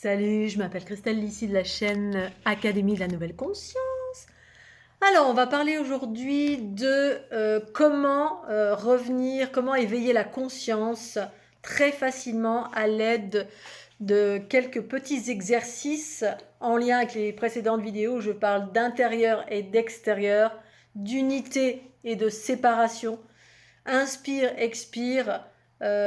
Salut, je m'appelle Christelle, ici de la chaîne Académie de la Nouvelle Conscience. Alors, on va parler aujourd'hui de comment éveiller la conscience très facilement à l'aide de quelques petits exercices en lien avec les précédentes vidéos où je parle d'intérieur et d'extérieur, d'unité et de séparation. Inspire, expire,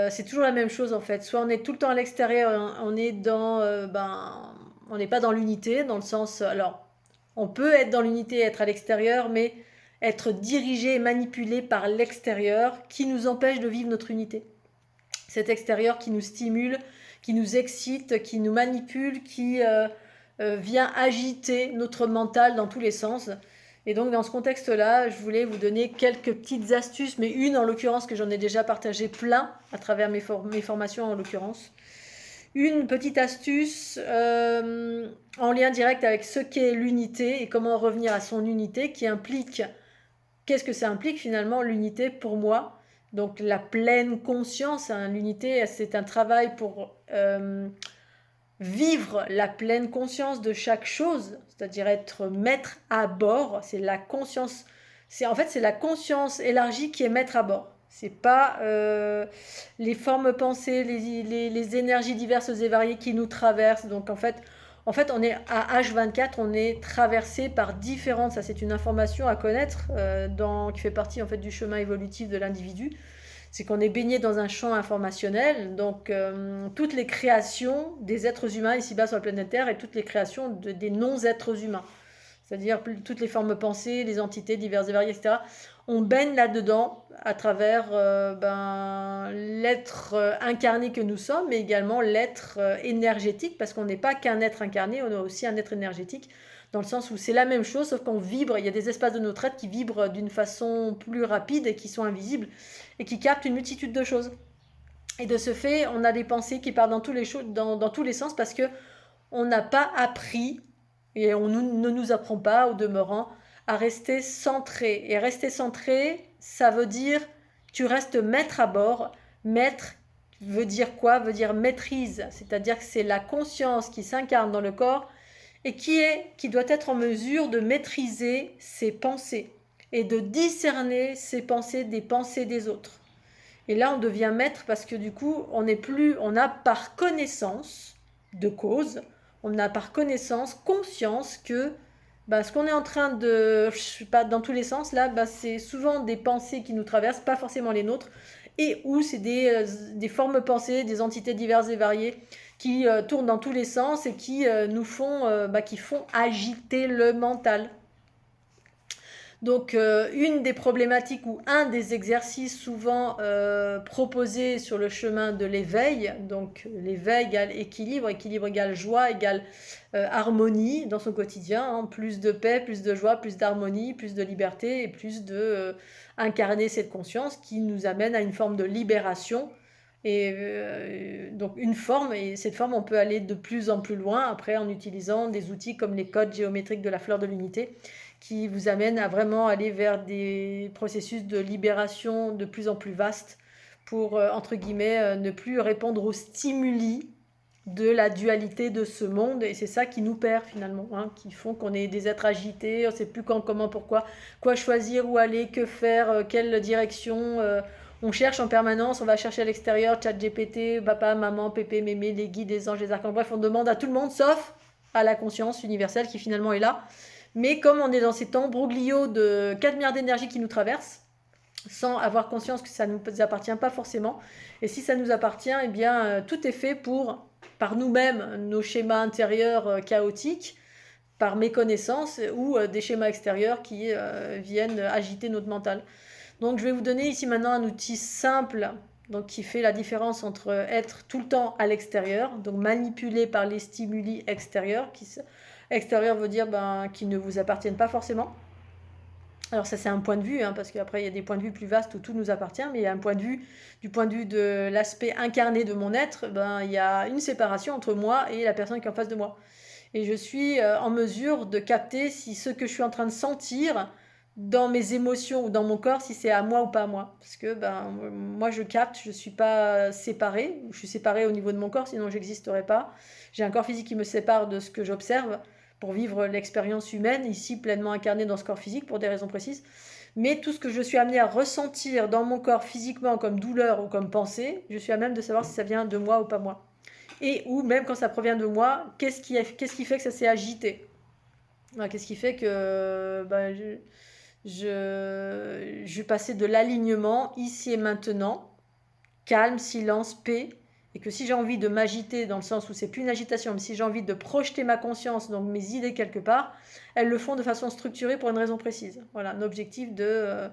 c'est toujours la même chose en fait. Soit on est tout le temps à l'extérieur, on est on n'est pas dans l'unité, dans le sens, alors, on peut être dans l'unité et être à l'extérieur, mais être dirigé et manipulé par l'extérieur qui nous empêche de vivre notre unité. Cet extérieur qui nous stimule, qui nous excite, qui nous manipule, qui vient agiter notre mental dans tous les sens. Et donc dans ce contexte-là, je voulais vous donner quelques petites astuces, mais une en l'occurrence que j'en ai déjà partagé plein à travers mes formations en l'occurrence. Une petite astuce en lien direct avec ce qu'est l'unité et comment revenir à son unité qui implique, qu'est-ce que ça implique finalement l'unité pour moi. Donc la pleine conscience, hein, l'unité c'est un travail pour vivre la pleine conscience de chaque chose, c'est-à-dire être maître à bord. C'est la conscience, c'est la conscience élargie qui est maître à bord. C'est pas les formes pensées, les énergies diverses et variées qui nous traversent. Donc en fait, on est à H24, on est traversé par différentes. Ça, c'est une information à connaître qui fait partie en fait du chemin évolutif de l'individu. C'est qu'on est baigné dans un champ informationnel, donc toutes les créations des êtres humains ici-bas sur la planète Terre et toutes les créations des non-êtres humains, c'est-à-dire toutes les formes pensées, les entités diverses et variées, etc. On baigne là-dedans à travers l'être incarné que nous sommes, mais également l'être énergétique, parce qu'on n'est pas qu'un être incarné, on est aussi un être énergétique, dans le sens où c'est la même chose, sauf qu'on vibre, il y a des espaces de notre être qui vibrent d'une façon plus rapide et qui sont invisibles, et qui captent une multitude de choses. Et de ce fait, on a des pensées qui partent dans tous les sens, parce que on n'a pas appris, et on ne nous apprend pas, au demeurant, à rester centré. Et rester centré, ça veut dire tu restes maître à bord. Maître veut dire quoi? Veut dire maîtrise. C'est-à-dire que c'est la conscience qui s'incarne dans le corps et qui doit être en mesure de maîtriser ses pensées et de discerner ses pensées des pensées des autres. Et là, on devient maître parce que du coup, on a par connaissance de cause, on a par connaissance conscience que ce qu'on est en train de, je sais pas, dans tous les sens là, c'est souvent des pensées qui nous traversent, pas forcément les nôtres, et où c'est des formes pensées, des entités diverses et variées qui tournent dans tous les sens et qui qui font agiter le mental. Donc une des problématiques ou un des exercices souvent proposés sur le chemin de l'éveil, donc l'éveil égale équilibre, équilibre égale joie, égale harmonie dans son quotidien, hein, plus de paix, plus de joie, plus d'harmonie, plus de liberté et plus de incarner cette conscience qui nous amène à une forme de libération. Et donc une forme, et cette forme on peut aller de plus en plus loin après en utilisant des outils comme les codes géométriques de la fleur de l'unité qui vous amènent à vraiment aller vers des processus de libération de plus en plus vastes pour, entre guillemets, ne plus répondre aux stimuli de la dualité de ce monde. Et c'est ça qui nous perd finalement, hein, qui font qu'on est des êtres agités, on ne sait plus quand, comment, pourquoi, quoi choisir, où aller, que faire, quelle direction. On cherche en permanence, on va chercher à l'extérieur, chat GPT, papa, maman, pépé, mémé, les guides, les anges, les archanges. Bref, on demande à tout le monde sauf à la conscience universelle qui finalement est là. Mais comme on est dans ces embroglios de 4 milliards d'énergie qui nous traversent, sans avoir conscience que ça ne nous appartient pas forcément, et si ça nous appartient, eh bien, tout est fait pour, par nous-mêmes, nos schémas intérieurs chaotiques, par méconnaissance, ou des schémas extérieurs qui viennent agiter notre mental. Donc je vais vous donner ici maintenant un outil simple, donc qui fait la différence entre être tout le temps à l'extérieur, donc manipulé par les stimuli extérieurs, extérieur veut dire qui ne vous appartiennent pas forcément. Alors ça c'est un point de vue, hein, parce qu'après il y a des points de vue plus vastes où tout nous appartient, mais il y a un point de vue, du point de vue de l'aspect incarné de mon être, il y a une séparation entre moi et la personne qui est en face de moi. Et je suis en mesure de capter si ce que je suis en train de sentir dans mes émotions ou dans mon corps si c'est à moi ou pas à moi. Parce que moi je capte, je ne suis pas séparée, je suis séparée au niveau de mon corps, sinon j'existerais pas. J'ai un corps physique qui me sépare de ce que j'observe pour vivre l'expérience humaine, ici pleinement incarnée dans ce corps physique pour des raisons précises. Mais tout ce que je suis amenée à ressentir dans mon corps physiquement comme douleur ou comme pensée, je suis à même de savoir si ça vient de moi ou pas moi. Et ou même quand ça provient de moi, qu'est-ce qui fait que ça s'est agité? Qu'est-ce qui fait que je passais de l'alignement ici et maintenant, calme, silence, paix, et que si j'ai envie de m'agiter dans le sens où c'est plus une agitation, mais si j'ai envie de projeter ma conscience, donc mes idées quelque part, elles le font de façon structurée pour une raison précise. Voilà, un objectif de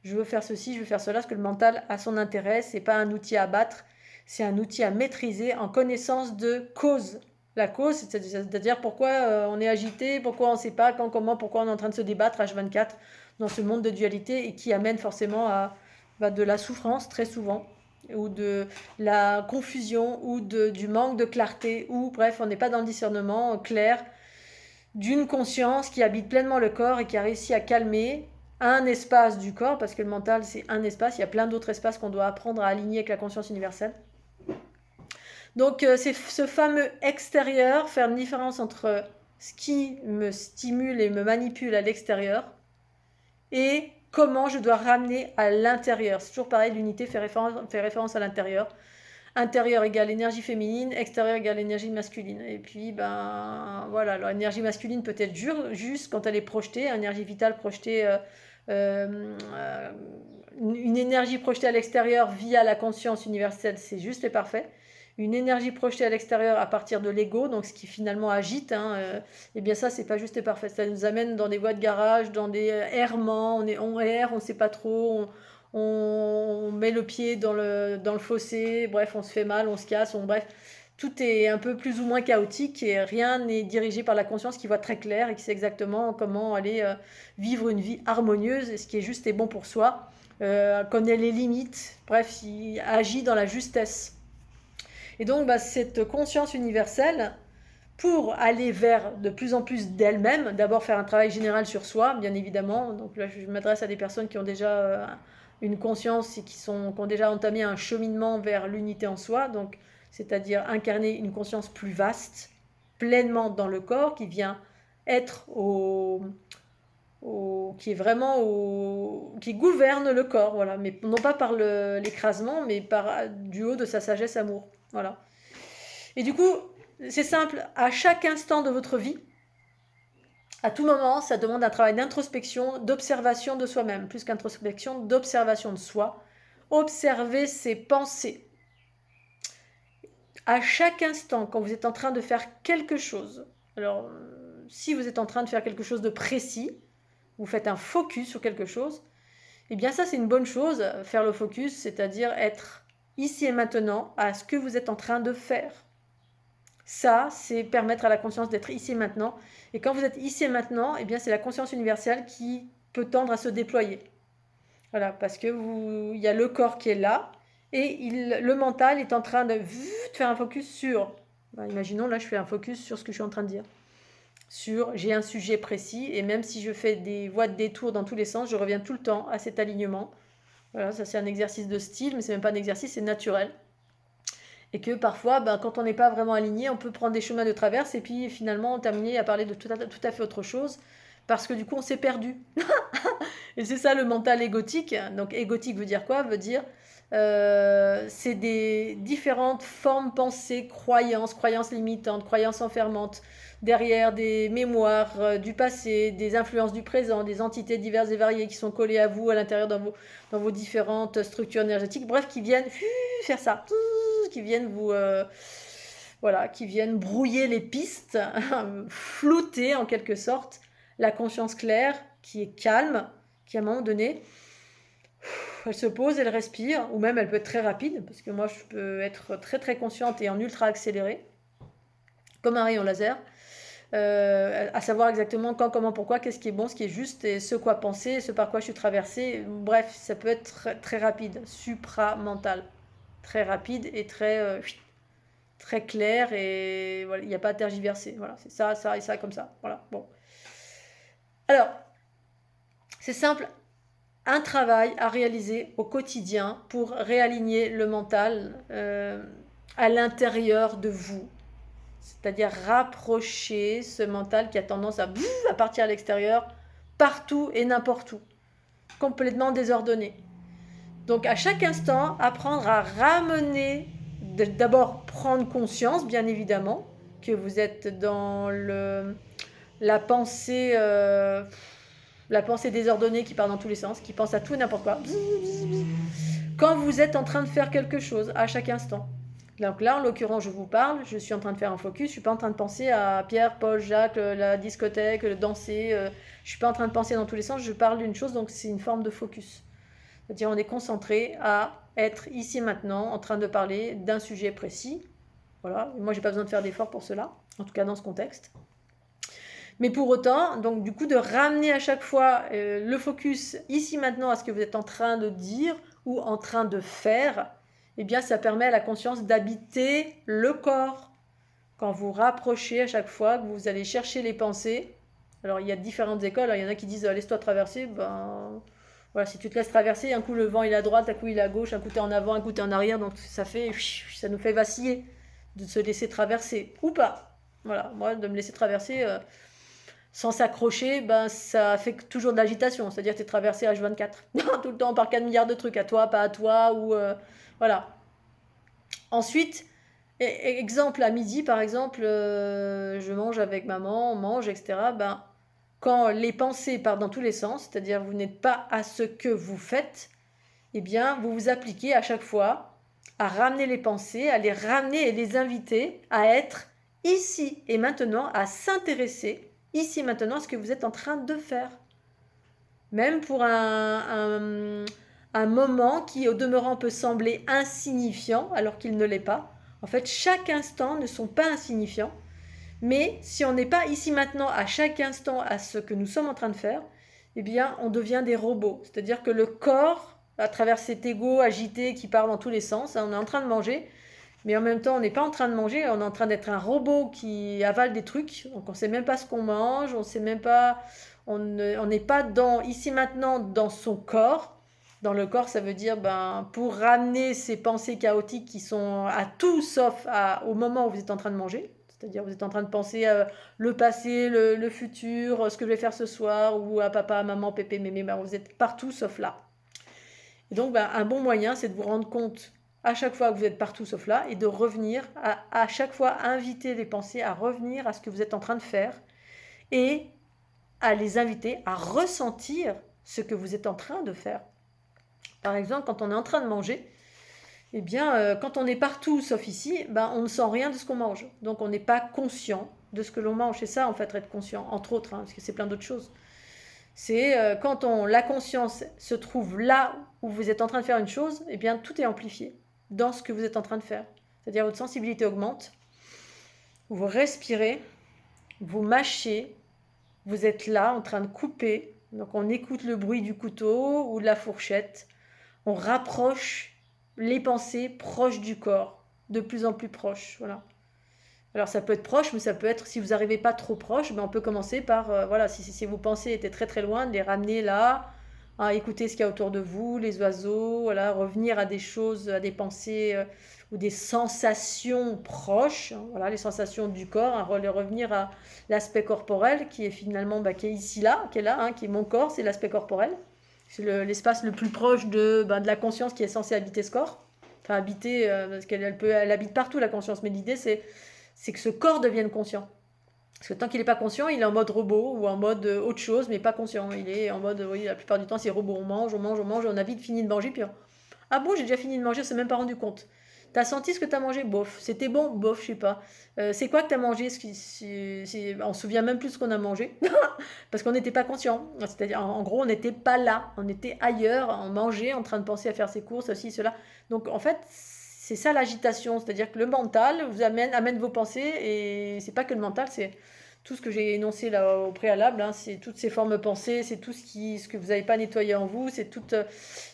je veux faire ceci, je veux faire cela, parce que le mental a son intérêt, c'est pas un outil à abattre, c'est un outil à maîtriser en connaissance de cause. La cause, c'est-à-dire pourquoi on est agité, pourquoi on ne sait pas quand, comment, pourquoi on est en train de se débattre H24 dans ce monde de dualité et qui amène forcément à de la souffrance très souvent ou de la confusion ou du manque de clarté ou bref, on n'est pas dans le discernement clair d'une conscience qui habite pleinement le corps et qui a réussi à calmer un espace du corps, parce que le mental c'est un espace, il y a plein d'autres espaces qu'on doit apprendre à aligner avec la conscience universelle. Donc c'est ce fameux extérieur, faire une différence entre ce qui me stimule et me manipule à l'extérieur et comment je dois ramener à l'intérieur. C'est toujours pareil, l'unité fait référence à l'intérieur. Intérieur égale énergie féminine, extérieur égale énergie masculine. Et puis, voilà, l'énergie masculine peut être juste quand elle est projetée, énergie vitale projetée, une énergie projetée à l'extérieur via la conscience universelle, c'est juste et parfait. Une énergie projetée à l'extérieur à partir de l'ego, donc ce qui finalement agite, et bien ça, c'est pas juste et parfait. Ça nous amène dans des voies de garage, dans des errements, on erre, on sait pas trop, on met le pied dans le fossé, bref, on se fait mal, on se casse, bref. Tout est un peu plus ou moins chaotique et rien n'est dirigé par la conscience qui voit très clair et qui sait exactement comment aller vivre une vie harmonieuse et ce qui est juste et bon pour soi, connaît les limites, bref, il agit dans la justesse. Et donc cette conscience universelle, pour aller vers de plus en plus d'elle-même, d'abord faire un travail général sur soi, bien évidemment. Donc là, je m'adresse à des personnes qui ont déjà une conscience et qui ont déjà entamé un cheminement vers l'unité en soi, donc c'est-à-dire incarner une conscience plus vaste, pleinement dans le corps, qui vient être qui est vraiment qui gouverne le corps, voilà, mais non pas par l'écrasement, mais du haut de sa sagesse amour, voilà. Et du coup, c'est simple, à chaque instant de votre vie, à tout moment, ça demande un travail d'introspection, d'observation de soi-même, plus qu'introspection, d'observation de soi. Observer ses pensées. À chaque instant, quand vous êtes en train de faire quelque chose, alors si vous êtes en train de faire quelque chose de précis, vous faites un focus sur quelque chose, eh bien ça c'est une bonne chose, faire le focus, c'est-à-dire être ici et maintenant à ce que vous êtes en train de faire. Ça, c'est permettre à la conscience d'être ici et maintenant. Et quand vous êtes ici et maintenant, eh bien, c'est la conscience universelle qui peut tendre à se déployer. Voilà, parce que il y a le corps qui est là et le mental est en train de faire un focus sur. Imaginons, là, je fais un focus sur ce que je suis en train de dire. J'ai un sujet précis et même si je fais des voies de détour dans tous les sens, je reviens tout le temps à cet alignement. Voilà, ça c'est un exercice de style, mais c'est même pas un exercice, c'est naturel. Et que parfois, quand on n'est pas vraiment aligné, on peut prendre des chemins de traverse et puis finalement terminer à parler de tout à fait autre chose parce que du coup on s'est perdu. Et c'est ça le mental égotique. Donc égotique veut dire quoi? Veut dire c'est des différentes formes, pensées, croyances limitantes, croyances enfermantes, derrière des mémoires du passé, des influences du présent, des entités diverses et variées qui sont collées à vous à l'intérieur dans vos différentes structures énergétiques, bref, qui viennent faire ça, qui viennent voilà, qui viennent brouiller les pistes, flouter en quelque sorte la conscience claire qui est calme, qui à un moment donné, elle se pose, elle respire, ou même elle peut être très rapide, parce que moi je peux être très très consciente et en ultra accéléré, comme un rayon laser, à savoir exactement quand, comment, pourquoi, qu'est-ce qui est bon, ce qui est juste, et ce quoi penser, ce par quoi je suis traversée. Bref, ça peut être très, très rapide, supramental, très rapide et très clair, et voilà, il n'y a pas à tergiverser. Voilà, c'est ça, ça et ça comme ça. Voilà, bon. Alors, C'est simple, un travail à réaliser au quotidien pour réaligner le mental à l'intérieur de vous. C'est-à-dire rapprocher ce mental qui a tendance à partir à l'extérieur, partout et n'importe où, complètement désordonné. Donc à chaque instant, apprendre à ramener, d'abord prendre conscience, bien évidemment, que vous êtes dans la pensée, désordonnée qui part dans tous les sens, qui pense à tout et n'importe quoi. Quand vous êtes en train de faire quelque chose, à chaque instant. Donc là, en l'occurrence, je vous parle, je suis en train de faire un focus, je ne suis pas en train de penser à Pierre, Paul, Jacques, la discothèque, le danser, je ne suis pas en train de penser dans tous les sens, je parle d'une chose, donc c'est une forme de focus. C'est-à-dire on est concentré à être ici maintenant en train de parler d'un sujet précis. Voilà, moi j'ai pas besoin de faire d'efforts pour cela, en tout cas dans ce contexte. Mais pour autant, donc du coup de ramener à chaque fois le focus ici maintenant à ce que vous êtes en train de dire ou en train de faire, eh bien ça permet à la conscience d'habiter le corps. Quand vous rapprochez à chaque fois, que vous allez chercher les pensées, alors il y a différentes écoles, il y en a qui disent laisse-toi traverser, voilà, si tu te laisses traverser, un coup le vent il est à droite, un coup il est à gauche, un coup tu es en avant, un coup tu es en arrière, donc ça nous fait vaciller de se laisser traverser, ou pas. Voilà, moi de me laisser traverser sans s'accrocher, ça fait toujours de l'agitation, c'est-à-dire que tu es traversé H24, tout le temps par 4 milliards de trucs, à toi, pas à toi, ou voilà. Ensuite, exemple à midi par exemple, je mange avec maman, on mange, etc. Quand les pensées partent dans tous les sens, c'est-à-dire vous n'êtes pas à ce que vous faites, eh bien vous vous appliquez à chaque fois à ramener les pensées, à les ramener et les inviter à être ici et maintenant, à s'intéresser ici et maintenant à ce que vous êtes en train de faire. Même pour un moment qui au demeurant peut sembler insignifiant alors qu'il ne l'est pas. En fait, chaque instant ne sont pas insignifiants. Mais si on n'est pas ici maintenant à chaque instant à ce que nous sommes en train de faire, eh bien on devient des robots. C'est-à-dire que le corps, à travers cet ego agité qui part dans tous les sens, on est en train de manger, mais en même temps on n'est pas en train de manger, on est en train d'être un robot qui avale des trucs, donc on ne sait même pas ce qu'on mange, on sait même pas, on n'est pas ici maintenant dans son corps. Dans le corps, ça veut dire pour ramener ces pensées chaotiques qui sont à tout sauf au moment où vous êtes en train de manger. C'est-à-dire vous êtes en train de penser à le passé, le futur, ce que je vais faire ce soir, ou à papa, maman, pépé, mémé, vous êtes partout sauf là. Et donc un bon moyen, c'est de vous rendre compte à chaque fois que vous êtes partout sauf là, et de revenir, à chaque fois inviter les pensées à revenir à ce que vous êtes en train de faire, et à les inviter à ressentir ce que vous êtes en train de faire. Par exemple, quand on est en train de manger, eh bien, quand on est partout sauf ici, on ne sent rien de ce qu'on mange. Donc on n'est pas conscient de ce que l'on mange. C'est ça, en fait, être conscient, entre autres, parce que c'est plein d'autres choses. C'est quand la conscience se trouve là où vous êtes en train de faire une chose, eh bien, tout est amplifié dans ce que vous êtes en train de faire. C'est-à-dire votre sensibilité augmente, vous respirez, vous mâchez, vous êtes là en train de couper. Donc on écoute le bruit du couteau ou de la fourchette. On rapproche les pensées proches du corps, de plus en plus proches. Voilà. Alors ça peut être proche, mais ça peut être, si vous n'arrivez pas trop proche, on peut commencer par, si vos pensées étaient très très loin, de les ramener là, à écouter ce qu'il y a autour de vous, les oiseaux, voilà, revenir à des choses, à des pensées ou des sensations proches, voilà, les sensations du corps, revenir à l'aspect corporel qui est finalement, qui est ici là, qui est mon corps, c'est l'aspect corporel. C'est l'espace le plus proche de la conscience qui est censée habiter ce corps. Enfin, habiter, parce elle habite partout la conscience, mais l'idée c'est que ce corps devienne conscient. Parce que tant qu'il n'est pas conscient, il est en mode robot ou en mode autre chose, mais pas conscient. Il est en mode, oui, la plupart du temps, c'est robot. On mange, on a vite fini de manger, puis ah bon, j'ai déjà fini de manger, on s'est même pas rendu compte. T'as senti ce que t'as mangé? Bof. C'était bon? Bof, je sais pas. C'est quoi que t'as mangé? On se souvient même plus ce qu'on a mangé. Parce qu'on n'était pas conscient. C'est-à-dire, en gros, on n'était pas là. On était ailleurs, on mangeait, en train de penser à faire ses courses, ceci, cela. Donc, en fait, c'est ça l'agitation. C'est-à-dire que le mental vous amène vos pensées. Et c'est pas que le mental, c'est tout ce que j'ai énoncé là au préalable, hein, c'est toutes ces formes pensées, c'est tout ce que vous n'avez pas nettoyé en vous, c'est toute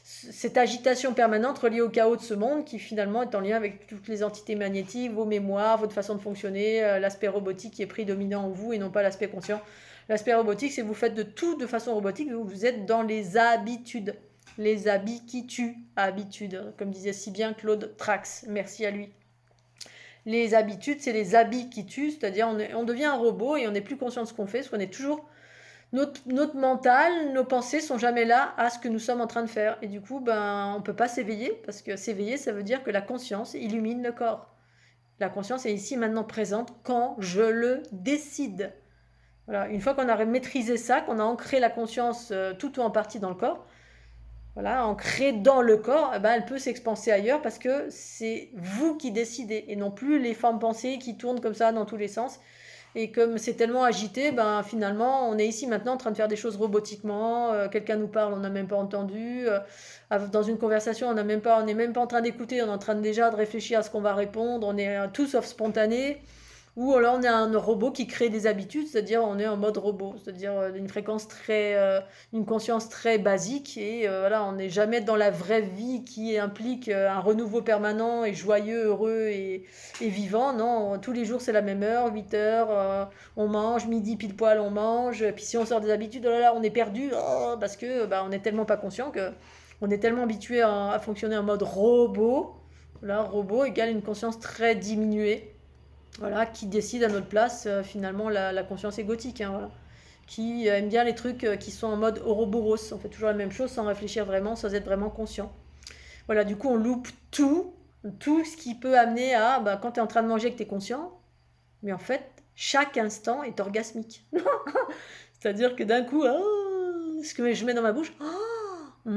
cette agitation permanente reliée au chaos de ce monde qui finalement est en lien avec toutes les entités magnétiques, vos mémoires, votre façon de fonctionner, l'aspect robotique qui est prédominant en vous et non pas l'aspect conscient. L'aspect robotique, c'est que vous faites de tout de façon robotique, vous êtes dans les habitudes. Les habits qui tuent, habitudes, comme disait si bien Claude Trax, merci à lui. Les habitudes, c'est les habits qui tuent, c'est-à-dire on devient un robot et on n'est plus conscient de ce qu'on fait, parce qu'on est toujours notre mental, nos pensées sont jamais là à ce que nous sommes en train de faire. Et du coup, ben, on ne peut pas s'éveiller, parce que s'éveiller, ça veut dire que la conscience illumine le corps. La conscience est ici maintenant présente quand je le décide. Voilà. Une fois qu'on a maîtrisé ça, qu'on a ancré la conscience tout ou en partie dans le corps, voilà, ancrée dans le corps, eh ben, elle peut s'expanser ailleurs parce que c'est vous qui décidez et non plus les formes pensées qui tournent comme ça dans tous les sens. Et comme c'est tellement agité, ben, finalement, on est ici maintenant en train de faire des choses robotiquement. Quelqu'un nous parle, on n'a même pas entendu. Dans une conversation, on n'est même pas en train d'écouter, on est en train déjà de réfléchir à ce qu'on va répondre. On est tout sauf spontané. Ou alors on a un robot qui crée des habitudes, c'est-à-dire on est en mode robot, c'est-à-dire une conscience très basique et voilà, on n'est jamais dans la vraie vie qui implique un renouveau permanent et joyeux, heureux et vivant. Non, tous les jours c'est la même heure, 8 heures, on mange, midi pile poil on mange, et puis si on sort des habitudes, oh là là, on est perdu, parce que bah, on n'est tellement pas conscient que on est tellement habitué à fonctionner en mode robot. Là, robot égale une conscience très diminuée. Voilà, qui décide à notre place finalement la conscience égotique, hein, voilà. Qui aime bien les trucs qui sont en mode Ouroboros. On fait toujours la même chose sans réfléchir vraiment, sans être vraiment conscient. Voilà, du coup on loupe tout ce qui peut amener à, bah, quand tu es en train de manger que tu es conscient, mais en fait, chaque instant est orgasmique. C'est-à-dire que d'un coup, oh, ce que je mets dans ma bouche, oh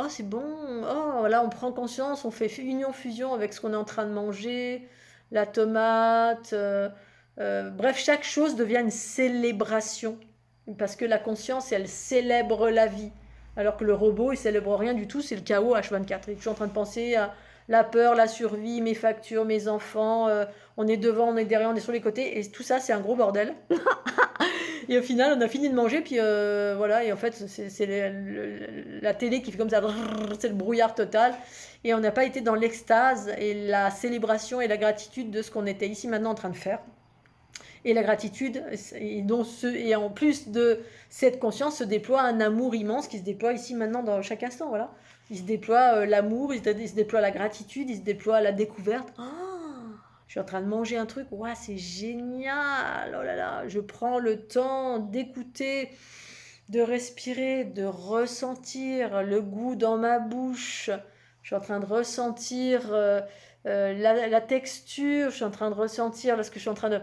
c'est bon, oh là on prend conscience, on fait union-fusion avec ce qu'on est en train de manger, la tomate, bref, chaque chose devient une célébration. Parce que la conscience, elle célèbre la vie. Alors que le robot, il célèbre rien du tout, c'est le chaos H24. Il est toujours en train de penser à la peur, la survie, mes factures, mes enfants, on est devant, on est derrière, on est sur les côtés, et tout ça, c'est un gros bordel. Et au final, on a fini de manger, puis voilà, et en fait, c'est la télé qui fait comme ça, c'est le brouillard total. Et on n'a pas été dans l'extase et la célébration et la gratitude de ce qu'on était ici maintenant en train de faire. Et la gratitude, et en plus de cette conscience, se déploie un amour immense qui se déploie ici maintenant dans chaque instant. Voilà. Il se déploie l'amour, il se déploie la gratitude, il se déploie la découverte. Oh, je suis en train de manger un truc, ouais, c'est génial. Oh là là, je prends le temps d'écouter, de respirer, de ressentir le goût dans ma bouche. Je suis en train de ressentir la texture, je suis en train de ressentir, là, ce que je suis en train de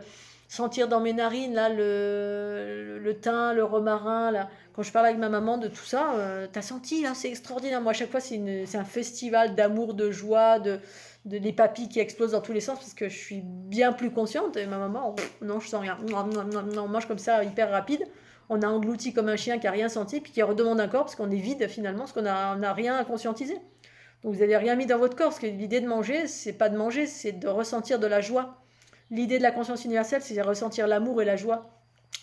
sentir dans mes narines, là, le thym, le romarin, là. Quand je parle avec ma maman de tout ça, t'as senti, là, c'est extraordinaire. Moi, à chaque fois, c'est un festival d'amour, de joie, des papilles qui explosent dans tous les sens parce que je suis bien plus consciente. Et ma maman, non, je sens rien. Non, on mange comme ça, hyper rapide. On a englouti comme un chien qui a rien senti, puis qui redemande un corps parce qu'on est vide finalement, parce qu'on n'a rien à conscientiser. Donc vous n'avez rien mis dans votre corps, parce que l'idée de manger, c'est pas de manger, c'est de ressentir de la joie. L'idée de la conscience universelle, c'est de ressentir l'amour et la joie.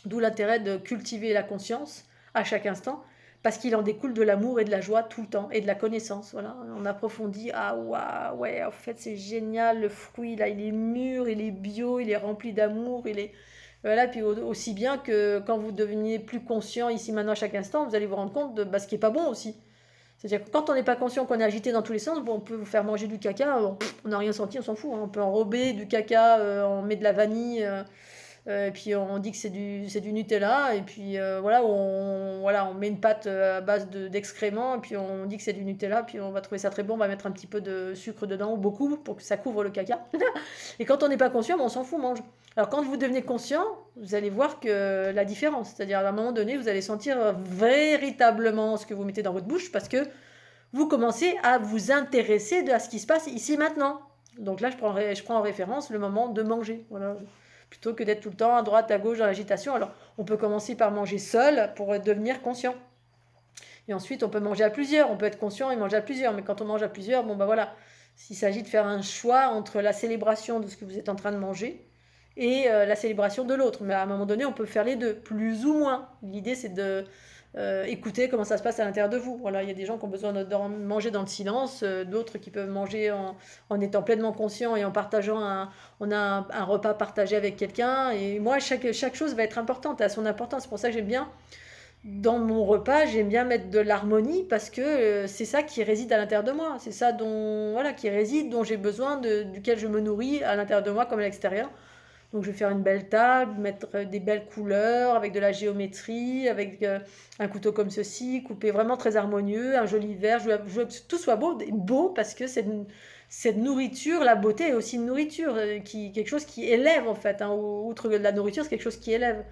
D'où l'intérêt de cultiver la conscience à chaque instant, parce qu'il en découle de l'amour et de la joie tout le temps, et de la connaissance. Voilà, on approfondit, ah waouh, ouais, en fait c'est génial, le fruit là, il est mûr, il est bio, il est rempli d'amour, il est... Voilà, puis aussi bien que quand vous devenez plus conscient ici maintenant à chaque instant, vous allez vous rendre compte de ce qui est pas bon aussi. C'est-à-dire que quand on n'est pas conscient qu'on est agité dans tous les sens, bon, on peut vous faire manger du caca, on n'a rien senti, on s'en fout, hein. On peut enrober du caca, on met de la vanille, et puis on dit que c'est du Nutella, et puis voilà, on met une pâte à base d'excréments, et puis on dit que c'est du Nutella, puis on va trouver ça très bon, on va mettre un petit peu de sucre dedans, ou beaucoup, pour que ça couvre le caca. Et quand on n'est pas conscient, on s'en fout, on mange. Alors quand vous devenez conscient, vous allez voir que la différence, c'est-à-dire à un moment donné, vous allez sentir véritablement ce que vous mettez dans votre bouche, parce que vous commencez à vous intéresser à ce qui se passe ici maintenant. Donc là, je prends en référence le moment de manger. Voilà. Plutôt que d'être tout le temps à droite, à gauche dans l'agitation. Alors, on peut commencer par manger seul pour devenir conscient. Et ensuite, on peut manger à plusieurs. On peut être conscient et manger à plusieurs. Mais quand on mange à plusieurs, bon ben voilà, s'il s'agit de faire un choix entre la célébration de ce que vous êtes en train de manger et la célébration de l'autre. Mais à un moment donné, on peut faire les deux, plus ou moins. L'idée, c'est de écouter comment ça se passe à l'intérieur de vous. Voilà, il y a des gens qui ont besoin de manger dans le silence, d'autres qui peuvent manger en étant pleinement conscients et en partageant on a un repas partagé avec quelqu'un. Et moi, chaque chose va être importante, à son importance. C'est pour ça que j'aime bien, dans mon repas, j'aime bien mettre de l'harmonie parce que c'est ça qui réside à l'intérieur de moi. C'est ça voilà, qui réside, dont j'ai besoin, duquel je me nourris à l'intérieur de moi comme à l'extérieur. Donc je vais faire une belle table, mettre des belles couleurs, avec de la géométrie, avec un couteau comme ceci, coupé vraiment très harmonieux, un joli verre. Je veux que tout soit beau parce que cette nourriture, la beauté est aussi une nourriture, quelque chose qui élève en fait. Hein. Outre la nourriture, c'est quelque chose qui élève.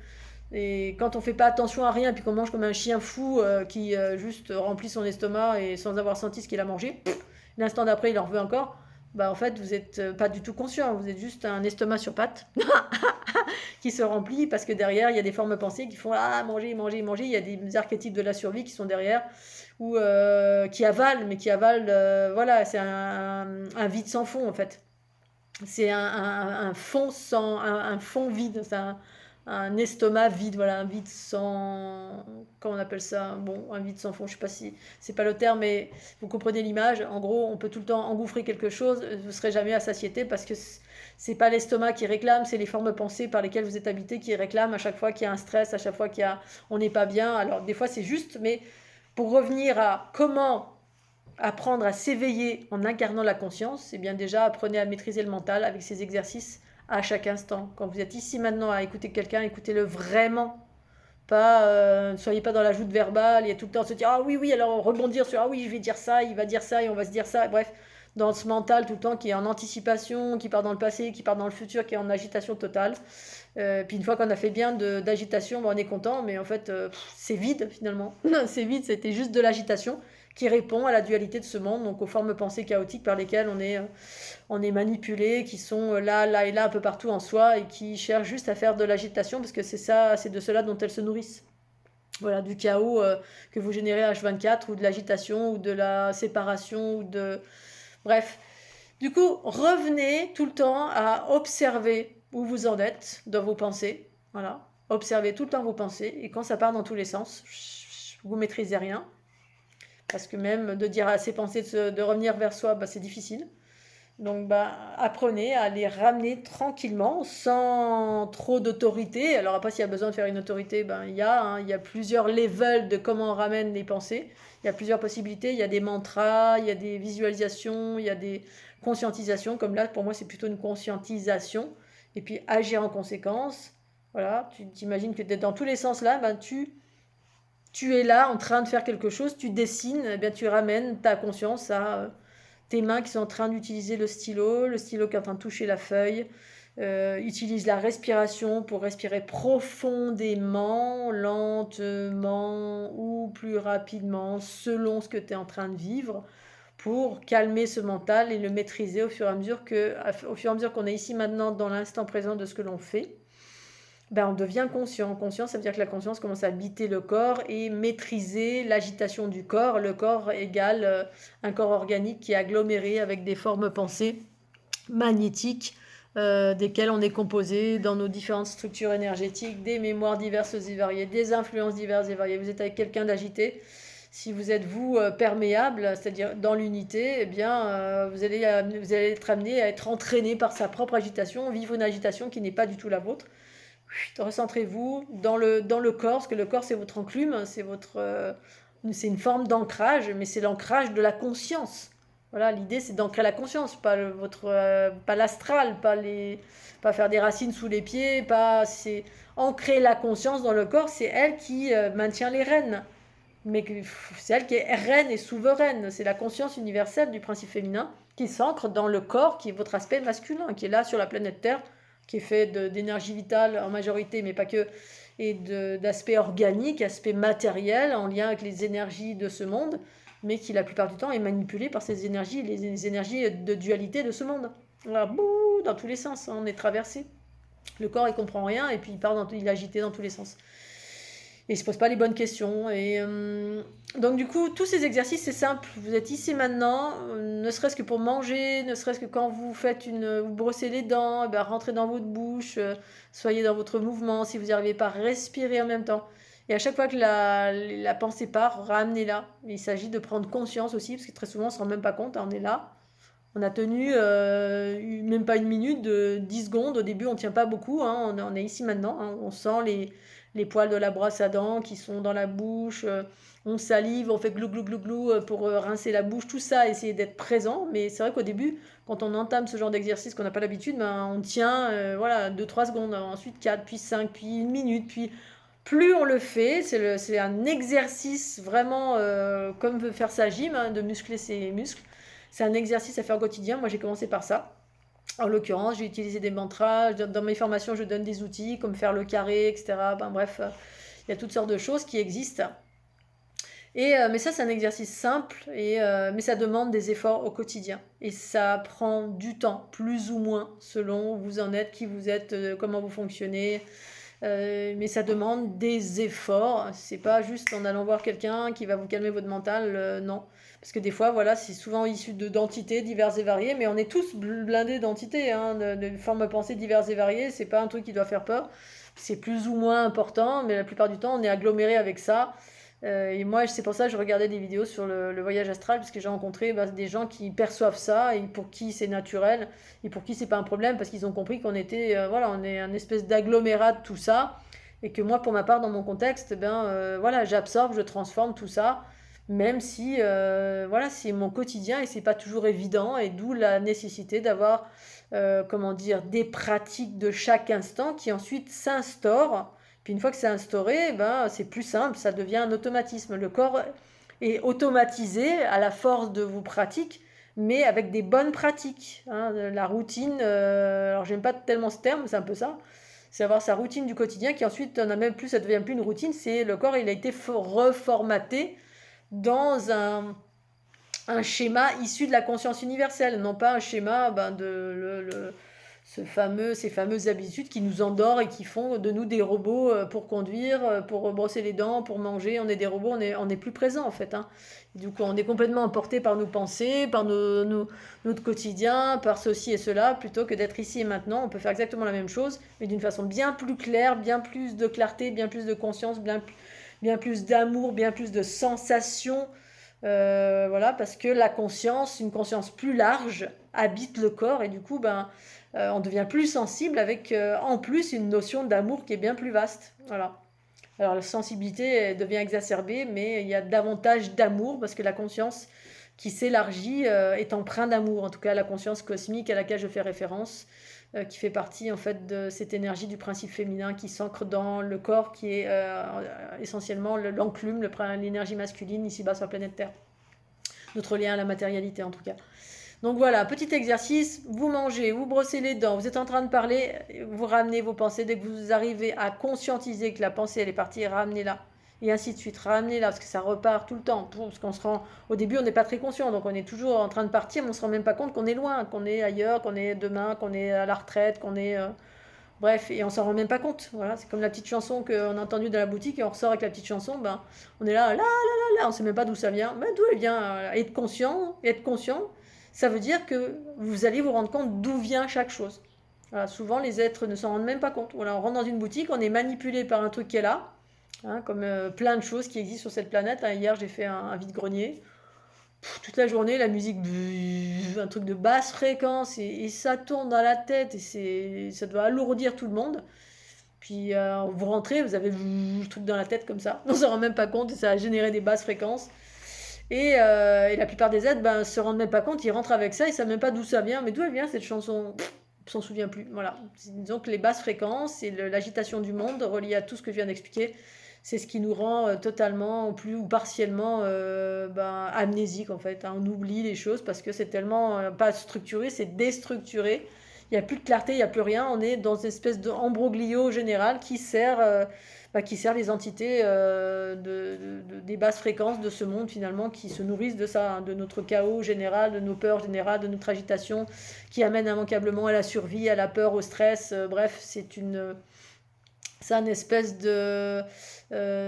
Et quand on fait pas attention à rien, puis qu'on mange comme un chien fou qui juste remplit son estomac et sans avoir senti ce qu'il a mangé, l'instant d'après il en veut encore, bah en fait vous êtes pas du tout conscient, vous êtes juste un estomac sur pattes qui se remplit parce que derrière il y a des formes pensées qui font ah manger, manger, manger, il y a des archétypes de la survie qui sont derrière ou qui avalent, mais qui avalent, voilà, c'est un vide sans fond en fait. C'est un fond sans un fond vide, c'est un estomac vide, voilà, un vide sans, comment on appelle ça, bon, un vide sans fond, je sais pas si c'est pas le terme, mais vous comprenez l'image. En gros, on peut tout le temps engouffrer quelque chose, vous serez jamais à satiété parce que c'est pas l'estomac qui réclame, c'est les formes pensées par lesquelles vous êtes habité qui réclament à chaque fois qu'il y a un stress, à chaque fois on n'est pas bien. Alors des fois c'est juste, mais pour revenir à comment apprendre à s'éveiller en incarnant la conscience, c'est bien déjà apprenez à maîtriser le mental avec ces exercices à chaque instant. Quand vous êtes ici maintenant à écouter quelqu'un, écoutez-le vraiment. Pas, ne soyez pas dans la joute verbale, il y a tout le temps se dire ah oui, oui, alors rebondir sur ah oui, je vais dire ça, il va dire ça et on va se dire ça. Bref, dans ce mental tout le temps qui est en anticipation, qui part dans le passé, qui part dans le futur, qui est en agitation totale. Puis une fois qu'on a fait bien d'agitation, on est content, mais en fait, c'est vide finalement. C'est vide, c'était juste de l'agitation qui répond à la dualité de ce monde, donc aux formes pensées chaotiques par lesquelles on est manipulé, qui sont là, là et là, un peu partout en soi, et qui cherchent juste à faire de l'agitation, parce que c'est de cela dont elles se nourrissent. Voilà, du chaos que vous générez H24, ou de l'agitation, ou de la séparation, ou de... Bref. Du coup, revenez tout le temps à observer où vous en êtes dans vos pensées. Voilà. Observez tout le temps vos pensées, et quand ça part dans tous les sens, vous maîtrisez rien. Parce que même de dire à ses pensées de revenir vers soi, bah, c'est difficile. Donc apprenez à les ramener tranquillement, sans trop d'autorité. Alors après, s'il y a besoin de faire une autorité, il y a plusieurs levels de comment on ramène les pensées. Il y a plusieurs possibilités. Il y a des mantras, il y a des visualisations, il y a des conscientisations. Comme là, pour moi, c'est plutôt une conscientisation. Et puis agir en conséquence. Voilà, tu t'imagines que dans tous les sens là, tu es là en train de faire quelque chose, tu dessines, eh bien tu ramènes ta conscience à tes mains qui sont en train d'utiliser le stylo qui est en train de toucher la feuille, utilise la respiration pour respirer profondément, lentement ou plus rapidement selon ce que tu es en train de vivre pour calmer ce mental et le maîtriser au fur et à mesure qu'on est ici maintenant dans l'instant présent de ce que l'on fait. On devient conscient. Conscient, ça veut dire que la conscience commence à habiter le corps et maîtriser l'agitation du corps. Le corps égale un corps organique qui est aggloméré avec des formes pensées magnétiques desquelles on est composé dans nos différentes structures énergétiques, des mémoires diverses et variées, des influences diverses et variées. Vous êtes avec quelqu'un d'agité. Si vous êtes perméable, c'est-à-dire dans l'unité, eh bien, vous allez être amené à être entraîné par sa propre agitation, vivre une agitation qui n'est pas du tout la vôtre. Recentrez-vous dans le corps, parce que le corps c'est votre enclume, c'est une forme d'ancrage, mais c'est l'ancrage de la conscience. Voilà, l'idée c'est d'ancrer la conscience, pas l'astral, pas faire des racines sous les pieds, c'est ancrer la conscience dans le corps, c'est elle qui maintient les rênes. Mais c'est elle qui est reine et souveraine, c'est la conscience universelle du principe féminin qui s'ancre dans le corps, qui est votre aspect masculin, qui est là sur la planète Terre, qui est fait d'énergie vitale en majorité, mais pas que, et d'aspect organique, aspect matériel, en lien avec les énergies de ce monde, mais qui la plupart du temps est manipulé par ces énergies, les énergies de dualité de ce monde. Voilà, dans tous les sens, on est traversé. Le corps, il comprend rien, et puis il est agité dans tous les sens. et ils se posent pas les bonnes questions. Et donc du coup, tous ces exercices, c'est simple. Vous êtes ici maintenant, ne serait-ce que pour manger, ne serait-ce que quand vous faites vous brossez les dents, eh ben, rentrez dans votre bouche, soyez dans votre mouvement. Si vous n'y arrivez pas, respirez en même temps. Et à chaque fois que la pensée part, ramenez-la. Il s'agit de prendre conscience aussi, parce que très souvent, on ne se rend même pas compte, hein, on est là. On a tenu même pas une minute, de 10 secondes. Au début, on ne tient pas beaucoup, hein, on est ici maintenant. Hein, on sent les poils de la brosse à dents qui sont dans la bouche. On salive, on fait glou glou glou glou pour rincer la bouche. Tout ça, essayer d'être présent. Mais c'est vrai qu'au début, quand on entame ce genre d'exercice qu'on n'a pas l'habitude, ben, on tient voilà, 2-3 secondes. Ensuite 4, puis 5, puis une minute. Puis plus on le fait, c'est un exercice vraiment comme veut faire sa gym, hein, de muscler ses muscles. C'est un exercice à faire au quotidien. Moi, j'ai commencé par ça. En l'occurrence, j'ai utilisé des mantras. Dans mes formations, je donne des outils comme faire le carré, etc. Ben, bref, il y a toutes sortes de choses qui existent. Mais ça, c'est un exercice simple, mais ça demande des efforts au quotidien. Et ça prend du temps, plus ou moins, selon où vous en êtes, qui vous êtes, comment vous fonctionnez. Mais ça demande des efforts. C'est pas juste en allant voir quelqu'un qui va vous calmer votre mental, non. Parce que des fois, voilà, c'est souvent issu d'entités diverses et variées, mais on est tous blindés d'entités, hein, de formes de pensée diverses et variées. C'est pas un truc qui doit faire peur. C'est plus ou moins important, mais la plupart du temps, on est aggloméré avec ça. Et moi, c'est pour ça que je regardais des vidéos sur le voyage astral, parce que j'ai rencontré des gens qui perçoivent ça et pour qui c'est naturel et pour qui c'est pas un problème, parce qu'ils ont compris qu'on était, voilà, on est un espèce d'agglomérat de tout ça, et que moi, pour ma part, dans mon contexte, voilà, j'absorbe, je transforme tout ça, même si, voilà, c'est mon quotidien et c'est pas toujours évident, et d'où la nécessité d'avoir, comment dire, des pratiques de chaque instant qui ensuite s'instaurent. Puis une fois que c'est instauré, ben, c'est plus simple, ça devient un automatisme. Le corps est automatisé à la force de vos pratiques, mais avec des bonnes pratiques. Hein. La routine, alors j'aime pas tellement ce terme, c'est un peu ça. C'est avoir sa routine du quotidien qui ensuite, on a même plus, ça devient plus une routine, c'est le corps, il a été reformaté dans un schéma issu de la conscience universelle, non pas un schéma ces fameuses habitudes qui nous endorment et qui font de nous des robots pour conduire, pour brosser les dents, pour manger. On est des robots, on est plus présent en fait. Hein. Du coup, on est complètement emporté par nos pensées, par notre quotidien, par ceci et cela, plutôt que d'être ici et maintenant. On peut faire exactement la même chose, mais d'une façon bien plus claire, bien plus de clarté, bien plus de conscience, bien plus d'amour, bien plus de sensations. Voilà, parce que la conscience, une conscience plus large, habite le corps et du coup, on devient plus sensible avec en plus une notion d'amour qui est bien plus vaste. Voilà. Alors la sensibilité elle devient exacerbée, mais il y a davantage d'amour parce que la conscience qui s'élargit est empreinte d'amour. En tout cas, la conscience cosmique à laquelle je fais référence, qui fait partie en fait de cette énergie du principe féminin qui s'ancre dans le corps, qui est essentiellement l'enclume, l'énergie masculine ici-bas sur la planète Terre. Notre lien à la matérialité en tout cas. Donc voilà, petit exercice, vous mangez, vous brossez les dents, vous êtes en train de parler, vous ramenez vos pensées, dès que vous arrivez à conscientiser que la pensée elle est partie, ramenez-la. Et ainsi de suite, ramenez-la, parce que ça repart tout le temps. Parce qu'on se rend, au début, on n'est pas très conscient, donc on est toujours en train de partir, mais on ne se rend même pas compte qu'on est loin, qu'on est ailleurs, qu'on est demain, qu'on est à la retraite, qu'on est... bref, et on s'en rend même pas compte. Voilà, c'est comme la petite chanson qu'on a entendue dans la boutique, et on ressort avec la petite chanson, on est là, on ne sait même pas d'où ça vient. D'où elle vient être conscient, ça veut dire que vous allez vous rendre compte d'où vient chaque chose. Voilà, souvent, les êtres ne s'en rendent même pas compte. Voilà, on rentre dans une boutique, on est manipulé par un truc qui est là, hein, comme plein de choses qui existent sur cette planète. Hein. Hier, j'ai fait un vide-grenier. Toute la journée, la musique, un truc de basse fréquence, et ça tourne dans la tête, et ça doit alourdir tout le monde. Puis vous rentrez, vous avez le truc dans la tête comme ça. On ne se rend même pas compte, et ça a généré des basses fréquences. Et la plupart des êtres se rendent même pas compte, ils rentrent avec ça, ils savent même pas d'où ça vient, mais d'où elle vient cette chanson, on s'en souvient plus. Voilà. Disons que les basses fréquences et l'agitation du monde reliée à tout ce que je viens d'expliquer, c'est ce qui nous rend totalement plus ou partiellement amnésiques en fait. Hein. On oublie les choses parce que c'est tellement pas structuré, c'est déstructuré. Il n'y a plus de clarté, il n'y a plus rien. On est dans une espèce d'embroglio général qui sert les entités des basses fréquences de ce monde finalement, qui se nourrissent de ça, hein, de notre chaos général, de nos peurs générales, de notre agitation, qui amène immanquablement à la survie, à la peur, au stress. Bref, C'est un espèce de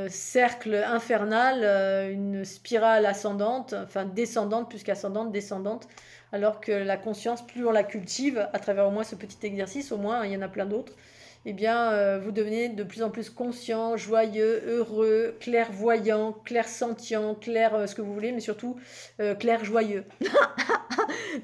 cercle infernal, une spirale ascendante, enfin descendante plus qu'ascendante, descendante, alors que la conscience, plus on la cultive, à travers au moins ce petit exercice, au moins, il y en a plein d'autres, eh bien, vous devenez de plus en plus conscient, joyeux, heureux, clairvoyant, clairsentient, clair ce que vous voulez, mais surtout clair joyeux.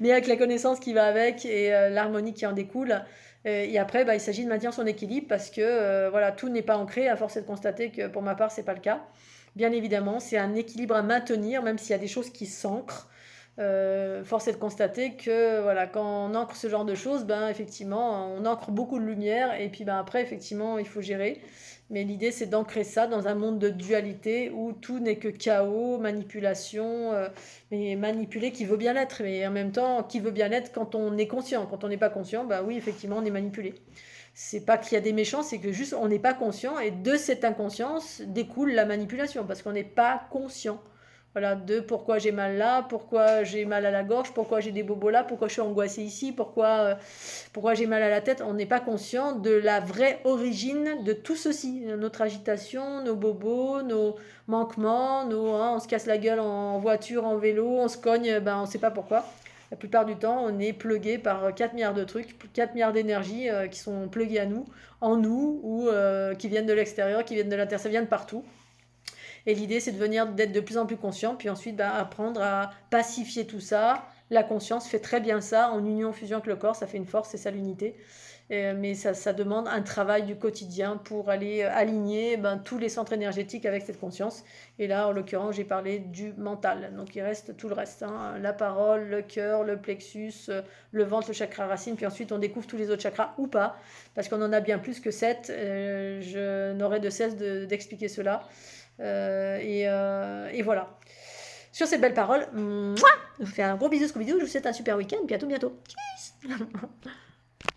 Mais avec la connaissance qui va avec et l'harmonie qui en découle. Et après, bah, il s'agit de maintenir son équilibre parce que voilà, tout n'est pas ancré. À force de constater que pour ma part, c'est pas le cas. Bien évidemment, c'est un équilibre à maintenir, même s'il y a des choses qui s'ancrent. Force est de constater que voilà, quand on ancre ce genre de choses, ben, effectivement, on ancre beaucoup de lumière et puis ben, après, effectivement, il faut gérer. Mais l'idée, c'est d'ancrer ça dans un monde de dualité où tout n'est que chaos, manipulation, mais manipulé qui veut bien l'être, mais en même temps, qui veut bien l'être quand on est conscient. Quand on n'est pas conscient, bah oui, effectivement, on est manipulé. C'est pas qu'il y a des méchants, c'est que juste on n'est pas conscient et de cette inconscience découle la manipulation parce qu'on n'est pas conscient. Voilà, de pourquoi j'ai mal là, pourquoi j'ai mal à la gorge, pourquoi j'ai des bobos là, pourquoi je suis angoissée ici, pourquoi j'ai mal à la tête. On n'est pas conscient de la vraie origine de tout ceci. Notre agitation, nos bobos, nos manquements, on se casse la gueule en voiture, en vélo, on se cogne, ben, on ne sait pas pourquoi. La plupart du temps, on est plugué par 4 milliards de trucs, 4 milliards d'énergies qui sont pluguées à nous, en nous, ou qui viennent de l'extérieur, qui viennent de l'intérieur, ça vient de partout. Et l'idée, c'est d'être de plus en plus conscient, puis ensuite bah, apprendre à pacifier tout ça. La conscience fait très bien ça, en union, fusion avec le corps, ça fait une force, c'est ça l'unité. Mais ça demande un travail du quotidien pour aller aligner ben, tous les centres énergétiques avec cette conscience. Et là, en l'occurrence, j'ai parlé du mental. Donc il reste tout le reste, hein. La parole, le cœur, le plexus, le ventre, le chakra racine. Puis ensuite, on découvre tous les autres chakras ou pas, parce qu'on en a bien plus que 7. Je n'aurai de cesse d'expliquer cela. Et voilà. Sur ces belles paroles, je vous fais un gros bisou, Scooby-Doo. Je vous souhaite un super week-end. Puis à tout bientôt. Tchuss.